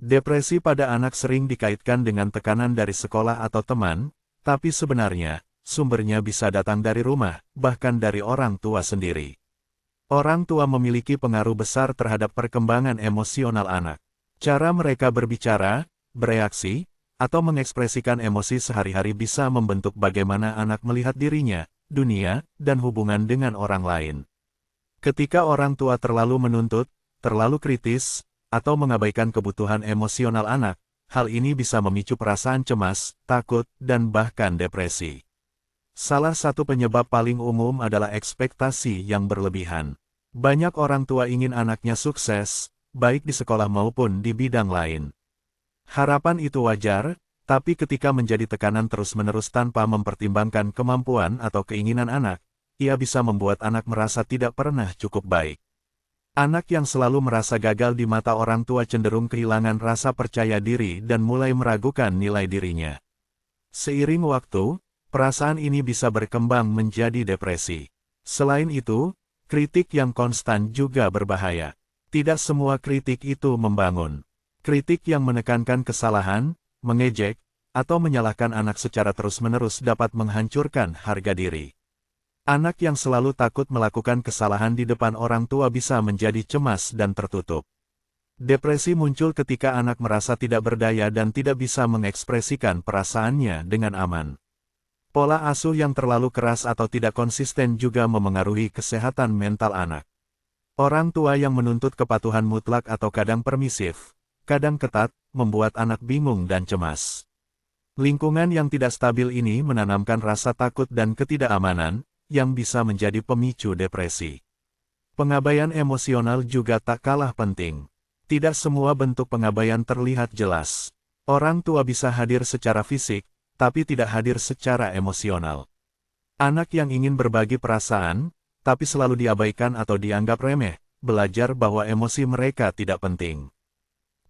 Depresi pada anak sering dikaitkan dengan tekanan dari sekolah atau teman, tapi sebenarnya, sumbernya bisa datang dari rumah, bahkan dari orang tua sendiri. Orang tua memiliki pengaruh besar terhadap perkembangan emosional anak. Cara mereka berbicara, bereaksi, atau mengekspresikan emosi sehari-hari bisa membentuk bagaimana anak melihat dirinya, dunia, dan hubungan dengan orang lain. Ketika orang tua terlalu menuntut, terlalu kritis, atau mengabaikan kebutuhan emosional anak, hal ini bisa memicu perasaan cemas, takut, dan bahkan depresi. Salah satu penyebab paling umum adalah ekspektasi yang berlebihan. Banyak orang tua ingin anaknya sukses, baik di sekolah maupun di bidang lain. Harapan itu wajar, tapi ketika menjadi tekanan terus-menerus tanpa mempertimbangkan kemampuan atau keinginan anak, ia bisa membuat anak merasa tidak pernah cukup baik. Anak yang selalu merasa gagal di mata orang tua cenderung kehilangan rasa percaya diri dan mulai meragukan nilai dirinya. Seiring waktu, perasaan ini bisa berkembang menjadi depresi. Selain itu, kritik yang konstan juga berbahaya. Tidak semua kritik itu membangun. Kritik yang menekankan kesalahan, mengejek, atau menyalahkan anak secara terus-menerus dapat menghancurkan harga diri. Anak yang selalu takut melakukan kesalahan di depan orang tua bisa menjadi cemas dan tertutup. Depresi muncul ketika anak merasa tidak berdaya dan tidak bisa mengekspresikan perasaannya dengan aman. Pola asuh yang terlalu keras atau tidak konsisten juga memengaruhi kesehatan mental anak. Orang tua yang menuntut kepatuhan mutlak atau kadang permisif, kadang ketat, membuat anak bingung dan cemas. Lingkungan yang tidak stabil ini menanamkan rasa takut dan ketidakamanan, yang bisa menjadi pemicu depresi. Pengabaian emosional juga tak kalah penting. Tidak semua bentuk pengabaian terlihat jelas. Orang tua bisa hadir secara fisik, tapi tidak hadir secara emosional. Anak yang ingin berbagi perasaan, tapi selalu diabaikan atau dianggap remeh, belajar bahwa emosi mereka tidak penting.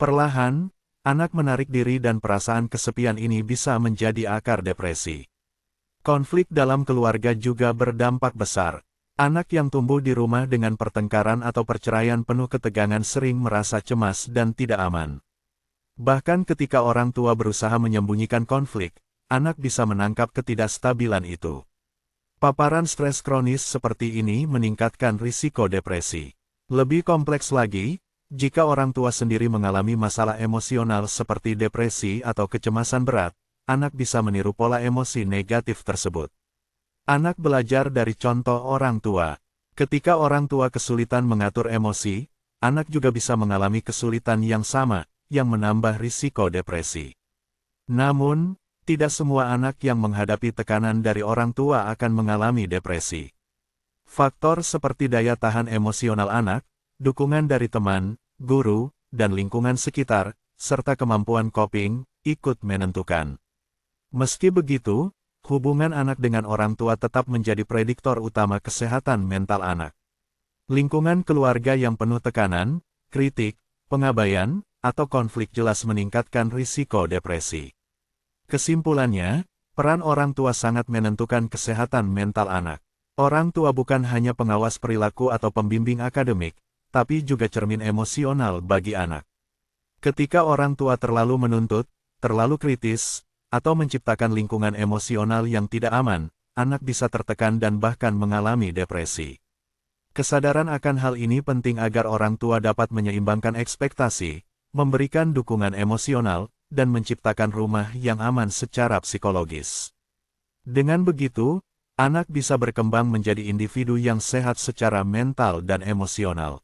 Perlahan, anak menarik diri dan perasaan kesepian ini bisa menjadi akar depresi. Konflik dalam keluarga juga berdampak besar. Anak yang tumbuh di rumah dengan pertengkaran atau perceraian penuh ketegangan sering merasa cemas dan tidak aman. Bahkan ketika orang tua berusaha menyembunyikan konflik, anak bisa menangkap ketidakstabilan itu. Paparan stres kronis seperti ini meningkatkan risiko depresi. Lebih kompleks lagi, jika orang tua sendiri mengalami masalah emosional seperti depresi atau kecemasan berat, anak bisa meniru pola emosi negatif tersebut. Anak belajar dari contoh orang tua. Ketika orang tua kesulitan mengatur emosi, anak juga bisa mengalami kesulitan yang sama, yang menambah risiko depresi. Namun, tidak semua anak yang menghadapi tekanan dari orang tua akan mengalami depresi. Faktor seperti daya tahan emosional anak, dukungan dari teman, guru, dan lingkungan sekitar, serta kemampuan coping, ikut menentukan. Meski begitu, hubungan anak dengan orang tua tetap menjadi prediktor utama kesehatan mental anak. Lingkungan keluarga yang penuh tekanan, kritik, pengabaian, atau konflik jelas meningkatkan risiko depresi. Kesimpulannya, peran orang tua sangat menentukan kesehatan mental anak. Orang tua bukan hanya pengawas perilaku atau pembimbing akademik, tapi juga cermin emosional bagi anak. Ketika orang tua terlalu menuntut, terlalu kritis, atau menciptakan lingkungan emosional yang tidak aman, anak bisa tertekan dan bahkan mengalami depresi. Kesadaran akan hal ini penting agar orang tua dapat menyeimbangkan ekspektasi, memberikan dukungan emosional, dan menciptakan rumah yang aman secara psikologis. Dengan begitu, anak bisa berkembang menjadi individu yang sehat secara mental dan emosional.